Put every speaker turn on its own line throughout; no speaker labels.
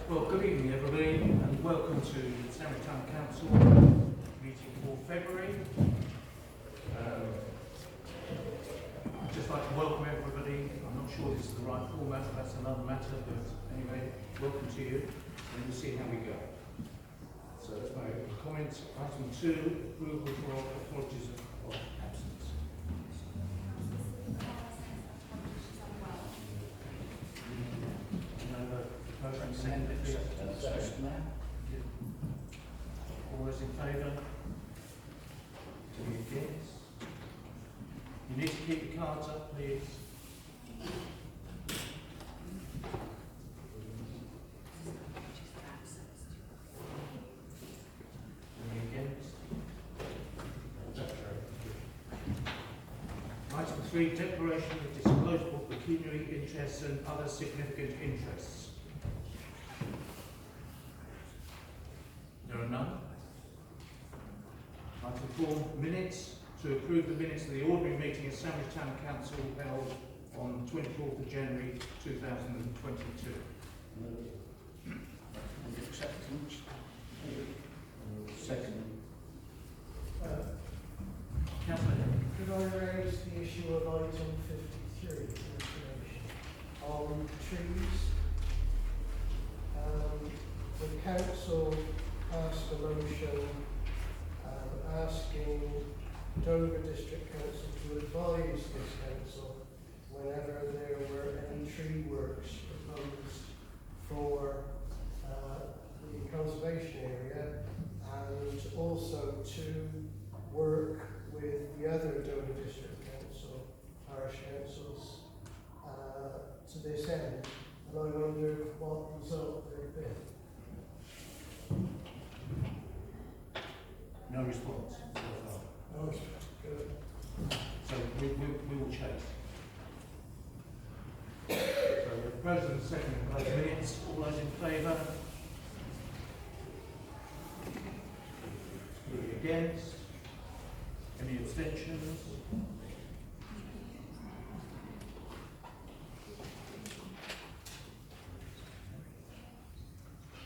Well, good evening everybody and welcome to the Cllr Town Council meeting for February. I'd just like to welcome everybody. I'm not sure this is the right format, that's another matter, but anyway, welcome to you and we'll see how we go. So that's my comments. Item 2, approval for apologies of absence. Motion second, please. All those in favour? Any against? You need to keep your cards up, please. Any against? Item 3, declaration of disclosable pecuniary interests and other significant interests. There are none. Item 4, minutes. To approve the minutes of the ordinary meeting of Cllr Town Council held on 24th of January 2022.
Acceptance.
Second. Councillor.
Could I raise the issue of item 53, information on trees? The council passed a motion asking Dover District Council to advise this council whenever there were any tree works proposed for the conservation area, and also to work with the other Dover District Council, parish councils, to this end. And I wonder what result there'd been.
No response so far.
Oh, good.
So we will chase. So the President second for those minutes. All those in favour? Any against? Any abstentions?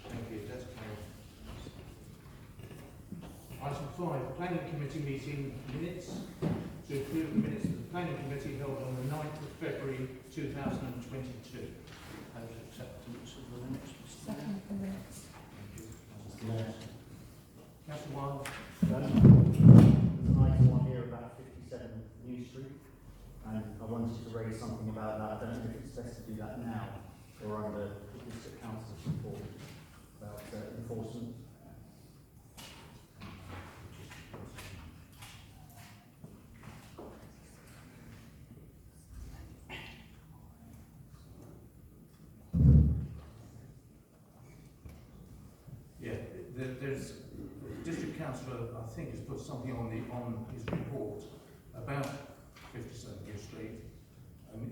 Thank you, that's carried. Item 5, Planning Committee meeting minutes. To approve the minutes of the Planning Committee held on the 9th of February 2022.
Acceptance of the minutes.
Second the minutes.
Councillor Wiles.
There's an item on here about 57 New Street, and I wanted to raise something about that. I don't know if it's best to do that now or under the District Council's report about enforcement.
Yeah, there's District Councillor, I think, has put something on his report about 57 New Street.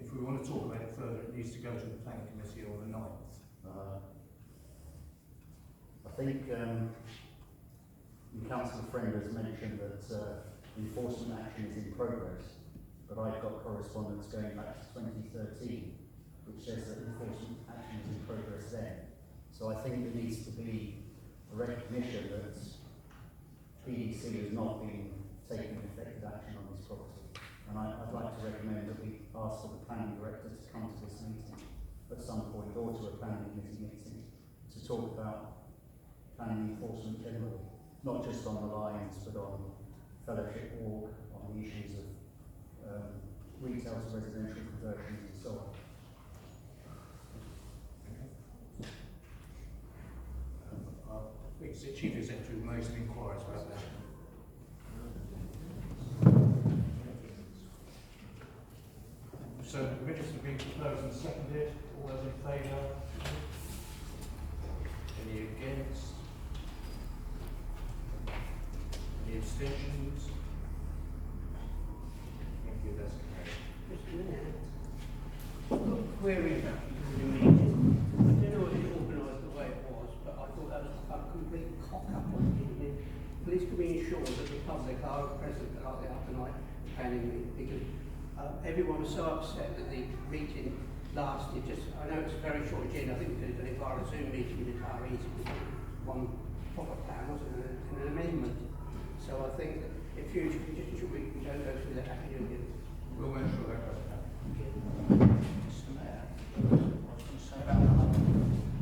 If we want to talk about it further, it needs to go to the Planning Committee on the 9th.
I think Councillor Friend has mentioned that enforcement action is in progress, but I've got correspondence going back to 2013 which says that enforcement action is in progress then. So I think there needs to be a recognition that PDC has not been taking effective action on this property. And I'd like to recommend that we ask for the planning director to come to this meeting at some point, or to a planning committee meeting, to talk about planning enforcement generally, not just on the lines, but on Fellowship Walk, on the issues of retail to residential conversions and so on.
The Chief Executive will make some inquiries about that. So the minutes have been proposed and seconded. All those in favour? Any against? Any abstentions? Thank you, that's carried.
Just a minute. I've got a query about the meeting. I don't know if it's organised the way it was, but I thought that was a complete cock-up on the evening. Please can we ensure that the public are present at the night planning meeting, because everyone was so upset that the meeting lasted. Just, I know it's a very short agenda. I think we could have done it via a Zoom meeting with the retirees. It was one proper plan, wasn't it? And an amendment. So I think that in future, we just ensure we don't go through that again.
We'll make sure that doesn't happen.
Mr Mayor, I was going to say about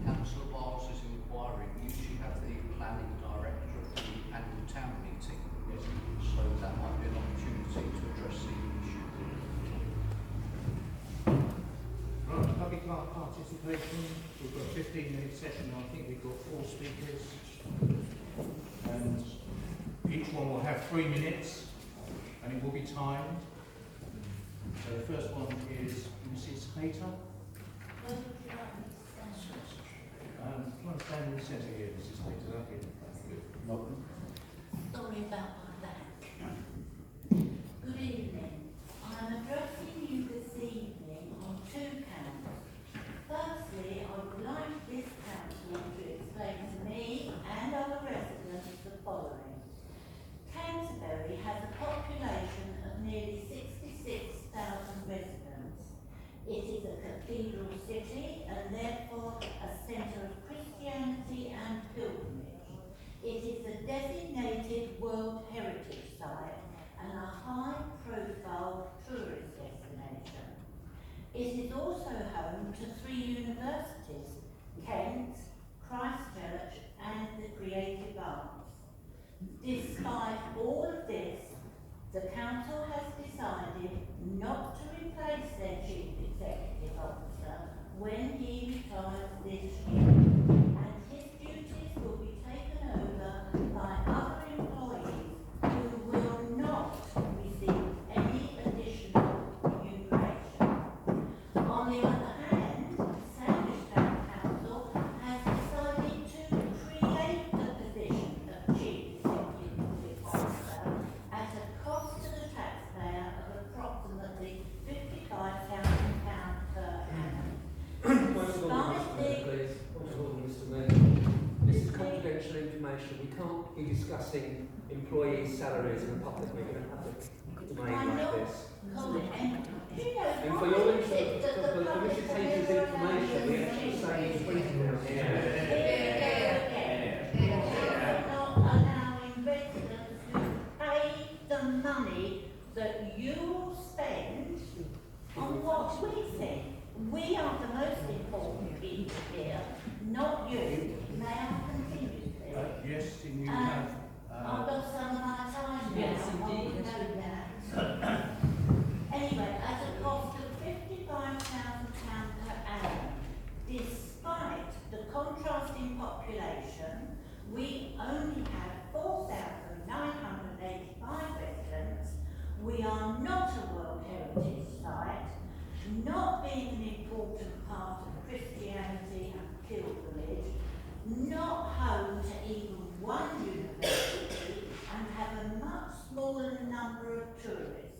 Councillor Wiles is inquiring. We usually have the planning director at the annual town meeting. Yes. So that might be an opportunity to address the issue.
Right, public participation. We've got a 15-minute session. I think we've got 4 speakers. And each one will have 3 minutes, and it will be timed. So the first one is Mrs. Hayter. Do you want to stand in the centre here, Mrs. Hayter? Okay, good.
Sorry about my back. Good evening. I'm addressing you this evening on 2 counts. Firstly, I would like this council to explain to me and other residents the following. Canterbury has a population of nearly 66,000 residents. It is a cathedral city and therefore a centre of Christianity and pilgrimage. It is a designated World Heritage Site and a high-profile tourist destination. It is also home to 3 universities, Kent, Christchurch and the Creative Arts. Despite all of this, the council has decided not to replace their chief executive officer when he retires this year, and his duties will be taken over by other employees who will not receive any additional remuneration. On the other hand, Sandwich Town Council has decided to create the position of chief executive officer at a cost to the taxpayer of approximately £55,000 per annum.
Point of order, Mr. Mayor, please. Point of order, Mr. Mayor. This is confidential information. We can't be discussing employees' salaries in a public meeting, in a public domain like this. And for your for Mrs. Hayter's information, we actually say in printing now here.
Not allowing residents to pay the money that you spend on what we think. We are the most important people here, not you. May I continue, please?
Yes, and you have...
I've got some of my time now.
Yes,
I will
indeed.
note that. Anyway, at a cost of £55,000 per annum, despite the contrasting population, we only have 4,985 residents. We are not a World Heritage Site, not being an important part of Christianity and pilgrimage, not home to even one university, and have a much smaller number of tourists.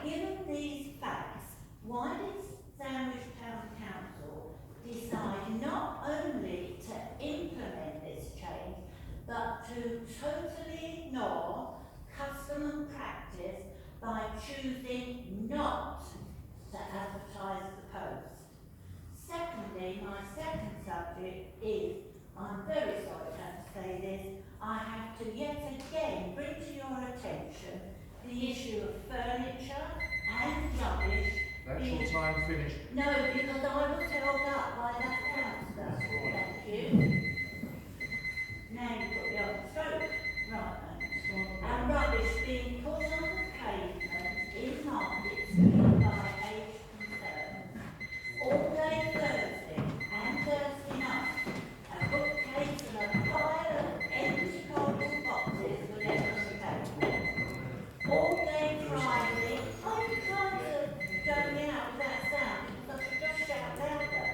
Given these facts, why did Sandwich Town Council decide not only to implement this change, but to totally ignore custom and practice by choosing not to advertise the post? Secondly, my second subject is, I'm very sorry to have to say this, I have to yet again bring to your attention the issue of furniture and rubbish.
That's your time finished.
No, because I was held up by that councillor. Thank you. Now you've got the other stroke. Right, thanks. And rubbish being put on the pavement in markets by age concern. All day Thursday and Thursday night, a bookcase and a pile of empty cardboard boxes were left on the pavement. All day Friday, I can't go me out without sound because I should just shout louder.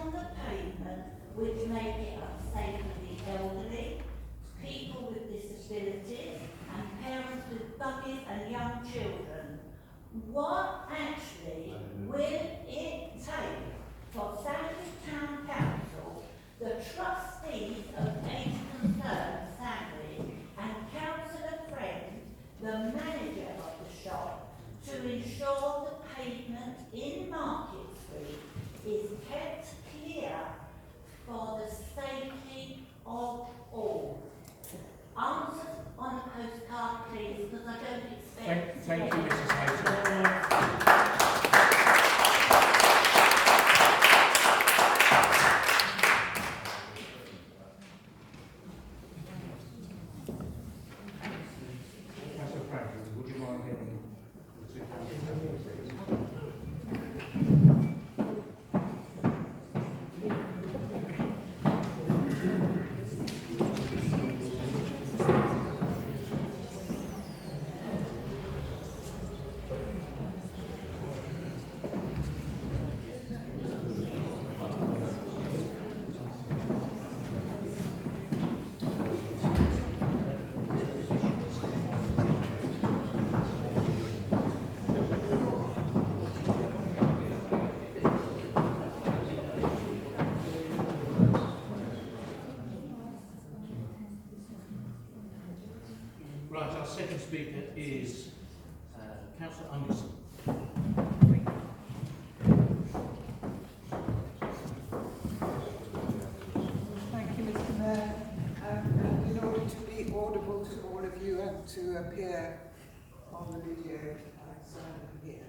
on the pavement which make it unsafe for the elderly, people with disabilities, and parents with buggies and young children. What actually will it take for Sandwich Town Council, the trustees of Age Concern Sandwich, and Councillor Friend, the manager of the shop, to ensure the pavement in Market Street is kept clear for the safety of all? Answers on a postcard, please, because I don't expect...
Thank you, Mrs Hayton. Councillor Franklin, would you mind getting the two councillors? Right, our second speaker is Councillor Anderson.
Thank you, Mr. Mayor. And in order to be audible to all of you and to appear on the video, I stand here.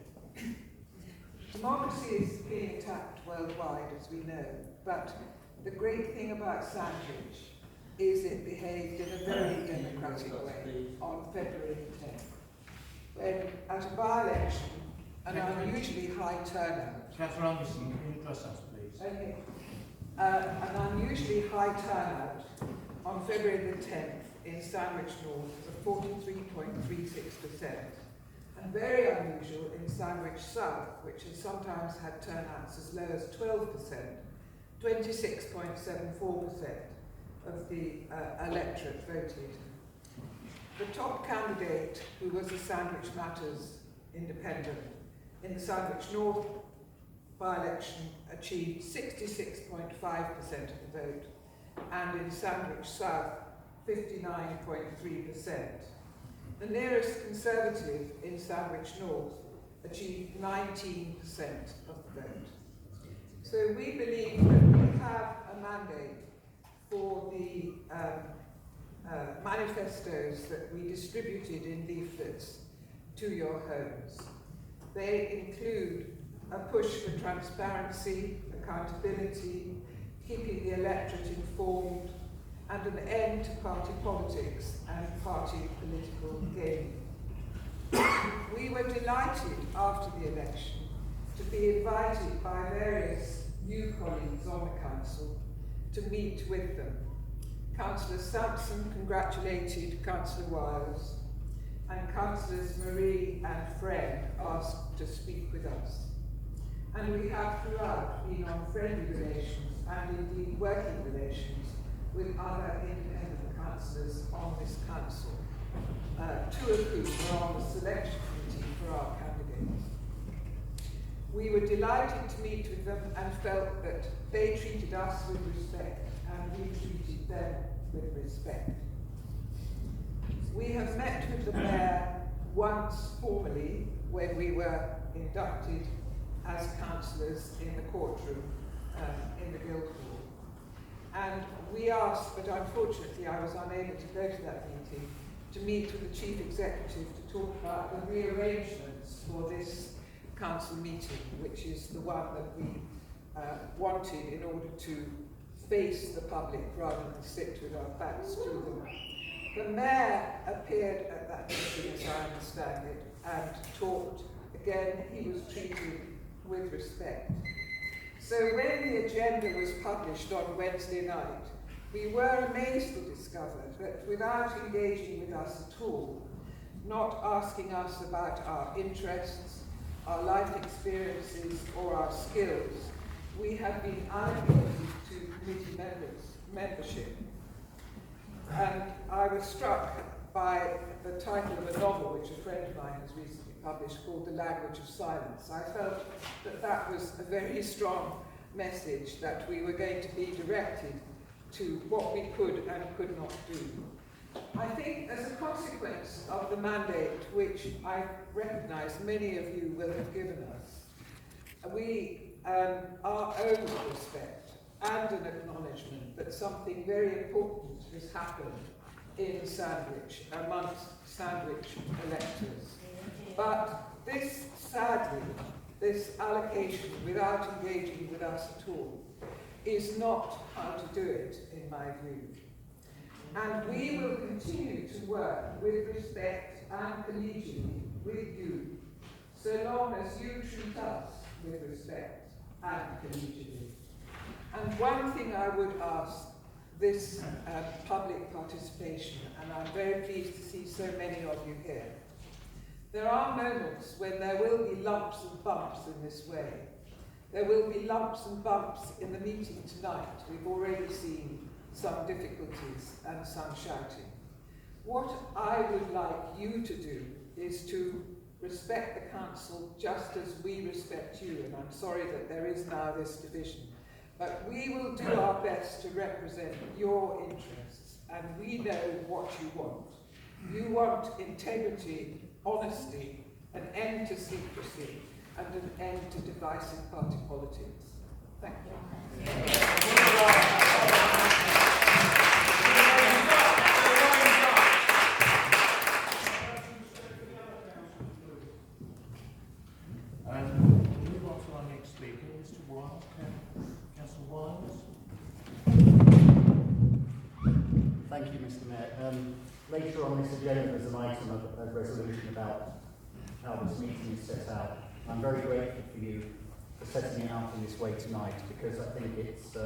Democracy is being attacked worldwide, as we know, but the great thing about Sandwich is it behaved in a very democratic way on February the 10th, when at a by-election, an unusually high turnout.
Councillor Anderson, can you address us, please?
Okay. An unusually high turnout on February the 10th in Sandwich North was 43.36%, and very unusual in Sandwich South, which has sometimes had turnouts as low as 12%, 26.74% of the electorate voted. The top candidate, who was a Sandwich Matters independent, in the Sandwich North by-election achieved 66.5% of the vote, and in Sandwich South, 59.3%. The nearest Conservative in Sandwich North achieved 19% of the vote. So we believe that we have a mandate for the manifestos that we distributed in leaflets to your homes. They include a push for transparency, accountability, keeping the electorate informed, and an end to party politics and party political gaming. We were delighted after the election to be invited by various new colleagues on the council to meet with them. Councillor Sampson congratulated Cllr Wiles, and Councillors Marie and Fred asked to speak with us. And we have throughout been on friendly relations and indeed working relations with other independent councillors on this council, two of whom were on the selection committee for our candidates. We were delighted to meet with them and felt that they treated us with respect and we treated them with respect. We have met with the Mayor once formally when we were inducted as councillors in the courtroom in the Guildhall. And we asked, but unfortunately I was unable to go to that meeting, to meet with the Chief Executive to talk about the rearrangements for this council meeting, which is the one that we wanted in order to face the public rather than sit with our backs to them. The Mayor appeared at that meeting, as I understand it, and talked. Again, he was treated with respect. So when the agenda was published on Wednesday night, we were amazed to discover that without engaging with us at all, not asking us about our interests, our life experiences, or our skills, we have been allocated to committee membership. And I was struck by the title of a novel which a friend of mine has recently published called The Language of Silence. I felt that that was a very strong message that we were going to be directed to what we could and could not do. I think as a consequence of the mandate which I recognise many of you will have given us, we our own respect and an acknowledgement that something very important has happened in Sandwich, amongst Sandwich electors. But this, sadly, this allocation without engaging with us at all is not how to do it, in my view. And we will continue to work with respect and collegially with you, so long as you treat us with respect and collegially. And one thing I would ask this public participation, and I'm very pleased to see so many of you here. There are moments when there will be lumps and bumps in this way. There will be lumps and bumps in the meeting tonight. We've already seen some difficulties and some shouting. What I would like you to do is to respect the council just as we respect you, and I'm sorry that there is now this division. But we will do our best to represent your interests, and we know what you want. You want integrity, honesty, an end to secrecy, and an end to divisive party politics. Thank you.
And we'll move on to our next speaker, Mr. Wiles, Councillor Wiles.
Thank you, Mr. Mayor. Later on this agenda there's an item of a resolution about how this meeting is set out. I'm very grateful for you for setting it out in this way tonight, because I think it's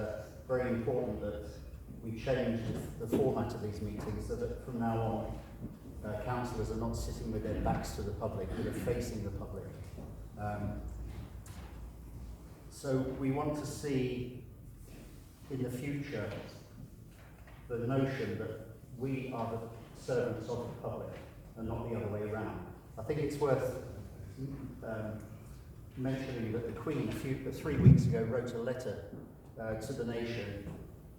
very important that we change the format of these meetings so that from now on councillors are not sitting with their backs to the public, but are facing the public. So we want to see in the future the notion that we are the servants of the public and not the other way around. I think it's worth mentioning that the Queen 3 weeks ago wrote a letter to the nation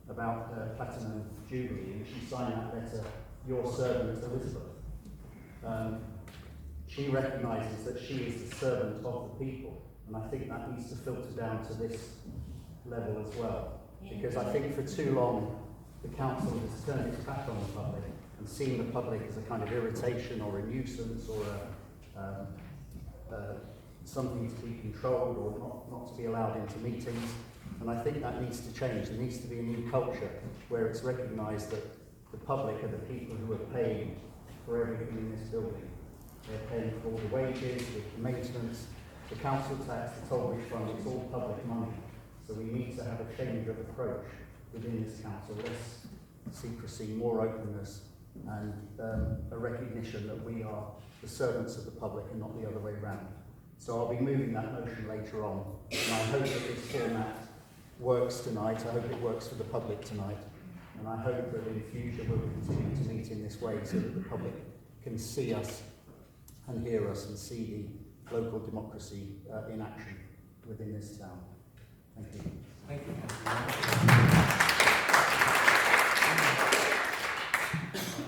about Platinum Jubilee, and she signed that letter, "Your servant Elizabeth." She recognises that she is the servant of the people, and I think that needs to filter down to this level as well, because I think for too long the council has turned its back on the public and seen the public as a kind of irritation or a nuisance or something to be controlled or not to be allowed into meetings. And I think that needs to change. There needs to be a new culture where it's recognised that the public are the people who are paying for everything in this building. They're paying for all the wages, the maintenance, the council tax, the toll bridge fund. It's all public money. So we need to have a change of approach within this council. Less secrecy, more openness, and a recognition that we are the servants of the public and not the other way around. So I'll be moving that motion later on, and I hope that this format works tonight. I hope it works for the public tonight, and I hope that in future we'll continue to meet in this way so that the public can see us and hear us and see the local democracy in action within this town. Thank you.
Thank you, Councillor.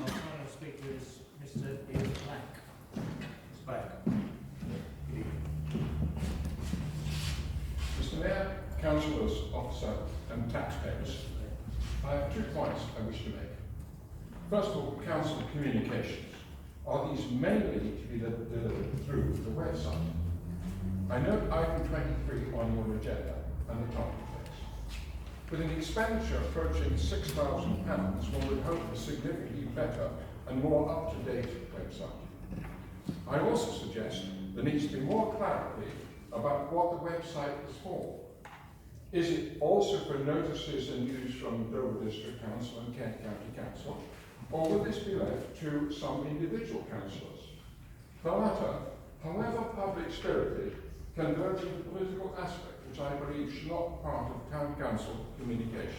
Our final speaker is Mr. Ian Black. Mr. Black.
Mr. Mayor, councillors, officer and taxpayers, I have 2 points I wish to make. First of all, council communications. Are these mainly to be delivered through the website? I note item 23 on your agenda and the topic text. With an expenditure approaching £6,000, one would hope a significantly better and more up-to-date website. I also suggest there needs to be more clarity about what the website is for. Is it also for notices and news from Dover District Council and Kent County Council, or will this be left to some individual councillors? The latter, however public-spirited, can verge into the political aspect, which which I believe should not be part of town council communications.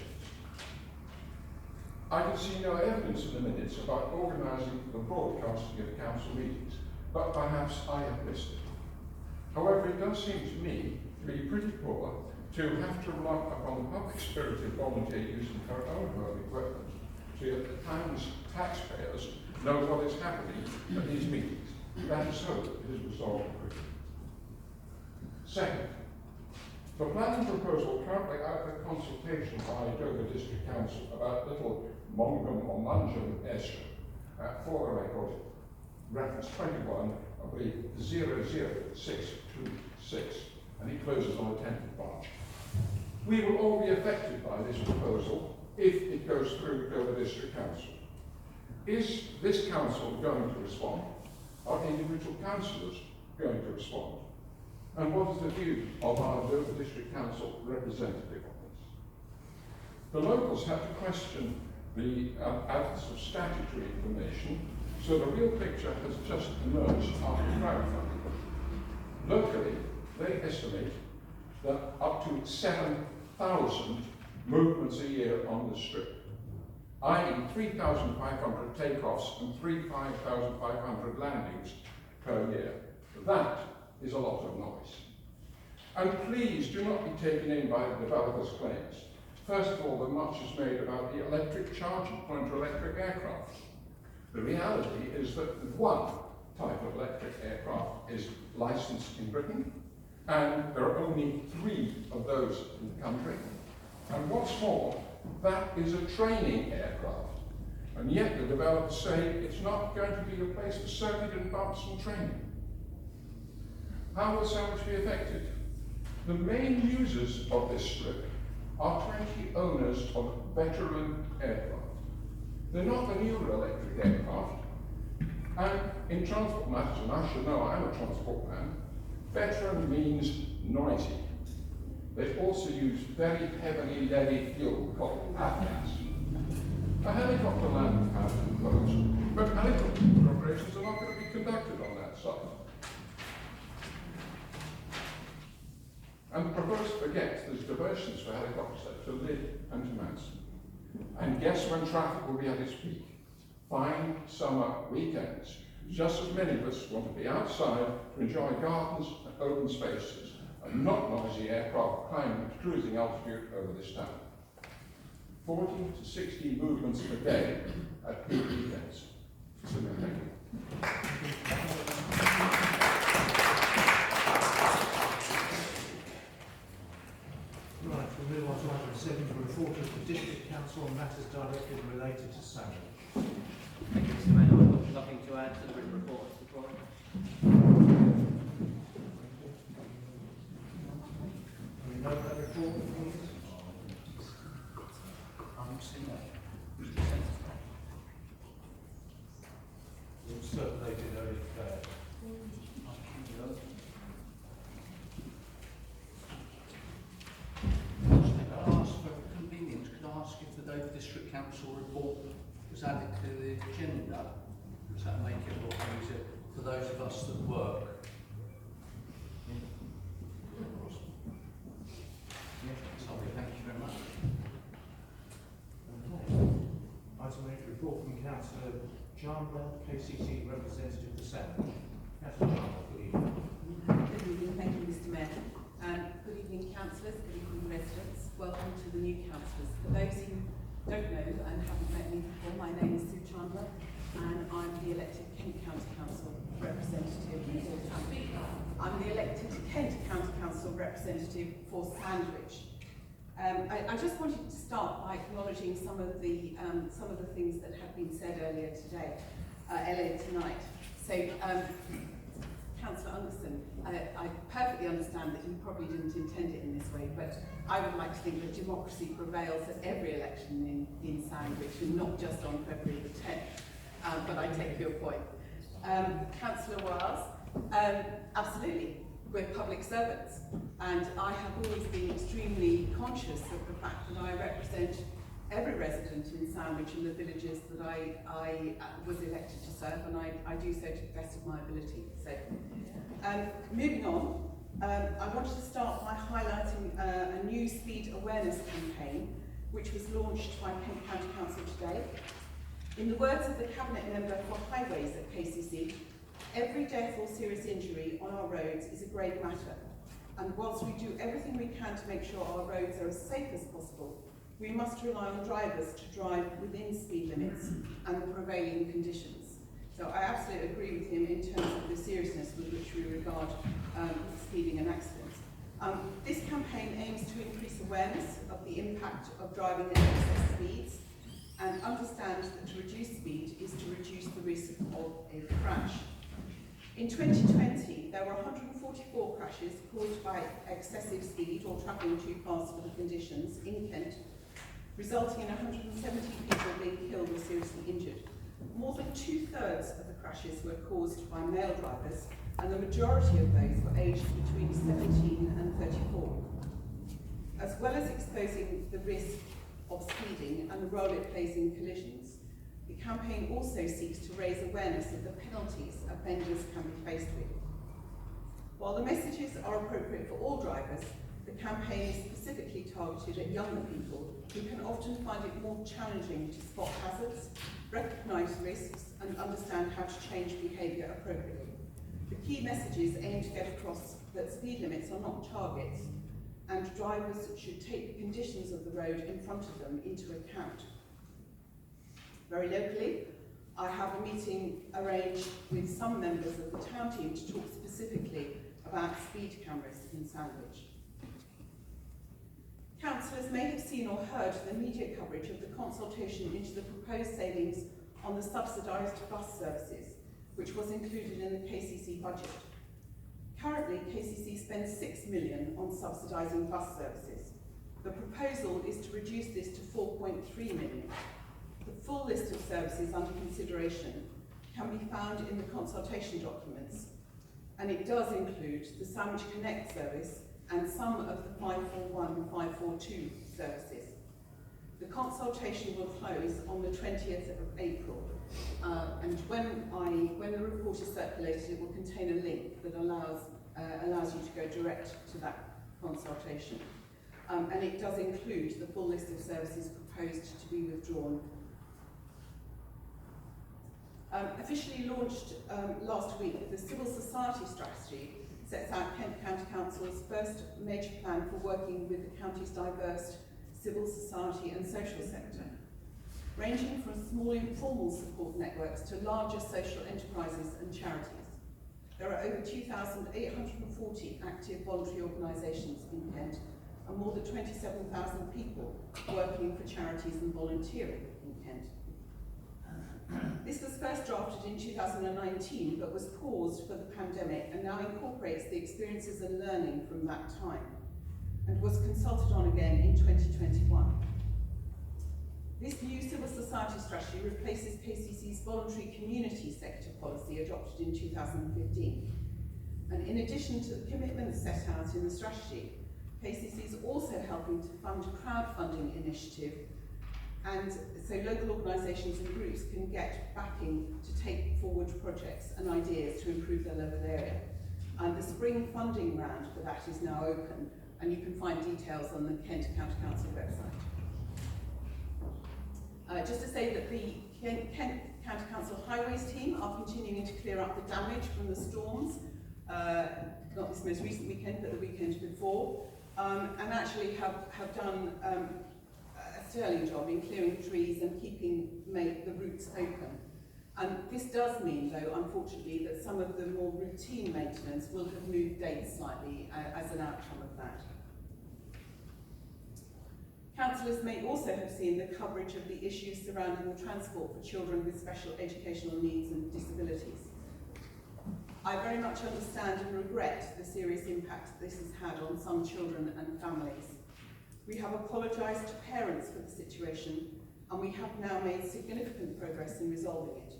I can see no evidence in the minutes about organising the broadcasting of council meetings, but perhaps I have missed it. However, it does seem to me to be pretty poor to have to rely upon the public-spirited volunteer use of her own home equipment so that the town's taxpayers know what is happening at these meetings. Let us hope it is resolved quickly. Second, the planning proposal currently out for consultation by Dover District Council about Little Mongum or Mungum Airstrip, for the record, reference 21, I believe 00626, and it closes on the 10th of March. We will all be affected by this proposal if it goes through Dover District Council. Is this council going to respond? Are individual councillors going to respond? And what is the view of our Dover District Council representative on this? The locals have to question the absence of statutory information, so the real picture has just emerged after crowdfunding. Locally, they estimate that up to 7,000 movements a year on the strip, i.e. 3,500 takeoffs and 5,500 landings per year. That is a lot of noise. And please do not be taken in by the developers' claims. First of all, much is made about the electric charging point for electric aircraft. The reality is that one type of electric aircraft is licensed in Britain, and there are only 3 of those in the country. And what's more, that is a training aircraft. And yet the developers say it's not going to be a place for circuit and bumps and training. How will Sandwich be affected? The main users of this strip are 20 owners of veteran aircraft. They're not the newer electric aircraft. And in transport matters, and I should know, I'm a transport man, veteran means noisy. They also use very heavily leaded fuel called avgas. A helicopter landing pad proposed, but helicopter operations are not going to be conducted on that site. And the proposed forgets there's diversions for helicopters to Lydd and to Manson. And guess when traffic will be at its peak? Fine summer weekends. Just as many of us want to be outside to enjoy gardens and open spaces, and not noisy aircraft climbing at cruising altitude over this town. 40 to 60 movements per day at peak weekends. Thank you.
Right, we'll move on to item 7, the report of the District Council on matters directly related to Sandwich.
Thank you, Mr. Mayor. I've got nothing to add to the written report, Mr. Troy.
We know that report, please. It was circulated earlier today.
Could I ask for convenience, could I ask if the Dover District Council report was added to the agenda? Does that make it more easier for those of us that work? Sorry, thank you very much.
Item 8, report from Councillor Chandler, KCC representative for Sandwich. Councillor Chandler, good evening.
Good evening, thank you, Mr. Mayor. Good evening, councillors, good evening, residents. Welcome to the new councillors. For those who don't know and haven't met me before, my name is Sue Chandler, and I'm the elected Kent County Council representative. I'm the elected Kent County Council representative for Sandwich. I just wanted to start by acknowledging some of the things that have been said earlier tonight. So, Councillor Anderson, I perfectly understand that you probably didn't intend it in this way, but I would like to think that democracy prevails at every election in Sandwich, and not just on February the 10th. But I take your point. Councillor Wiles, absolutely. We're public servants, and I have always been extremely conscious of the fact that I represent every resident in Sandwich and the villages that I was elected to serve, and I do so to the best of my ability. So, moving on, I wanted to start by highlighting a new speed awareness campaign which was launched by Kent County Council today. In the words of the Cabinet Member for Highways at KCC, every death or serious injury on our roads is a grave matter, and whilst we do everything we can to make sure our roads are as safe as possible, we must rely on drivers to drive within speed limits and the prevailing conditions. So I absolutely agree with him in terms of the seriousness with which we regard speeding and accidents. This campaign aims to increase awareness of the impact of driving at excess speeds and understand that to reduce speed is to reduce the risk of a crash. In 2020, there were 144 crashes caused by excessive speed or travelling too fast for the conditions in Kent, resulting in 170 people being killed or seriously injured. More than 2/3 of the crashes were caused by male drivers, and the majority of those were aged between 17 and 34. As well as exposing the risk of speeding and the role it plays in collisions, the campaign also seeks to raise awareness of the penalties offenders can be faced with. While the messages are appropriate for all drivers, the campaign is specifically targeted at younger people who can often find it more challenging to spot hazards, recognise risks and understand how to change behaviour appropriately. The key messages aim to get across that speed limits are not targets and drivers should take the conditions of the road in front of them into account. Very locally, I have a meeting arranged with some members of the town team to talk specifically about speed cameras in Sandwich. Councillors may have seen or heard the media coverage of the consultation into the proposed savings on the subsidised bus services, which was included in the KCC budget. Currently, KCC spends £6 million on subsidising bus services. The proposal is to reduce this to £4.3 million. The full list of services under consideration can be found in the consultation documents, and it does include the Sandwich Connect service and some of the 541 and 542 services. The consultation will close on the 20th of April, and when the report is circulated, it will contain a link that allows you to go direct to that consultation. And it does include the full list of services proposed to be withdrawn. Officially launched last week, the Civil Society Strategy sets out Kent County Council's first major plan for working with the county's diverse civil society and social sector, ranging from small informal support networks to larger social enterprises and charities. There are over 2,840 active voluntary organisations in Kent and more than 27,000 people working for charities and volunteering in Kent. This was first drafted in 2019 but was paused for the pandemic and now incorporates the experiences and learning from that time and was consulted on again in 2021. This new civil society strategy replaces KCC's voluntary community sector policy adopted in 2015. And in addition to the commitments set out in the strategy, KCC is also helping to fund a crowdfunding initiative, and so local organisations and groups can get backing to take forward projects and ideas to improve their local area. And the spring funding round for that is now open, and you can find details on the Kent County Council website. Just to say that the Kent County Council Highways team are continuing to clear up the damage from the storms, not this most recent weekend, but the weekend before, and actually have done a sterling job in clearing trees and keeping the routes open. And this does mean, though, unfortunately, that some of the more routine maintenance will have moved dates slightly as an outcome of that. Councillors may also have seen the coverage of the issues surrounding the transport for children with special educational needs and disabilities. I very much understand and regret the serious impact this has had on some children and families. We have apologised to parents for the situation, and we have now made significant progress in resolving it.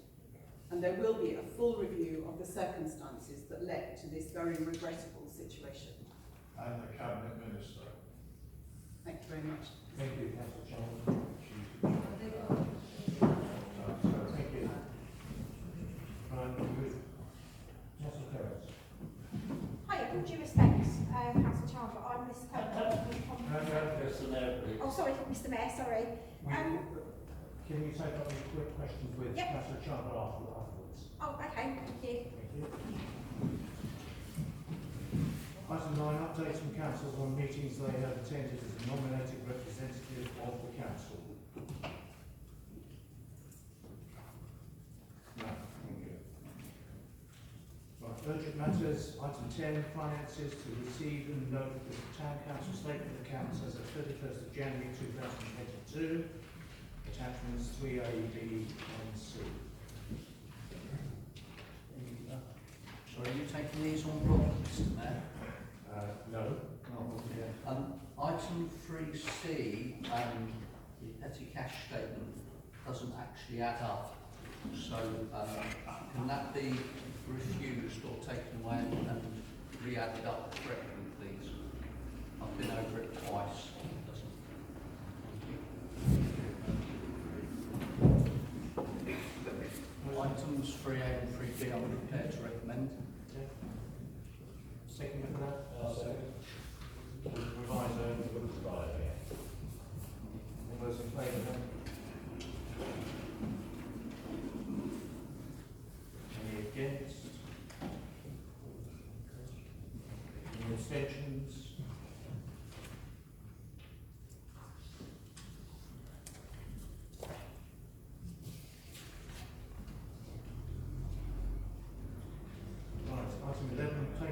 And there will be a full review of the circumstances that led to this very regrettable situation.
And the Cabinet Minister.
Thank you very much.
Thank you, Councillor Chalmers. Thank you. And with Councillor Terrace.
Hi, with due respect,
Mayor, please.
Oh, sorry, Mr Mayor, sorry.
Can you take up any quick questions with
Yep.
Councillor Chandler afterwards?
Oh, okay, thank you.
Thank you. Item 9, updates from councils on meetings they have attended as a nominated representative of the council. No, thank you. Right, urgent matters, item 10, finances to receive and note the town council statement of accounts as of 31st of January 2022, attachments 3A, B and C.
So are you taking these on block, Mr Mayor?
No.
Item 3C, the petty cash statement doesn't actually add up. So can that be refused or taken away and re-added up correctly, please? I've been over it twice. It doesn't. Items 3A and 3B I'm prepared to recommend.
Second for that?
Second.
Revise only, but provide. All those in favour then?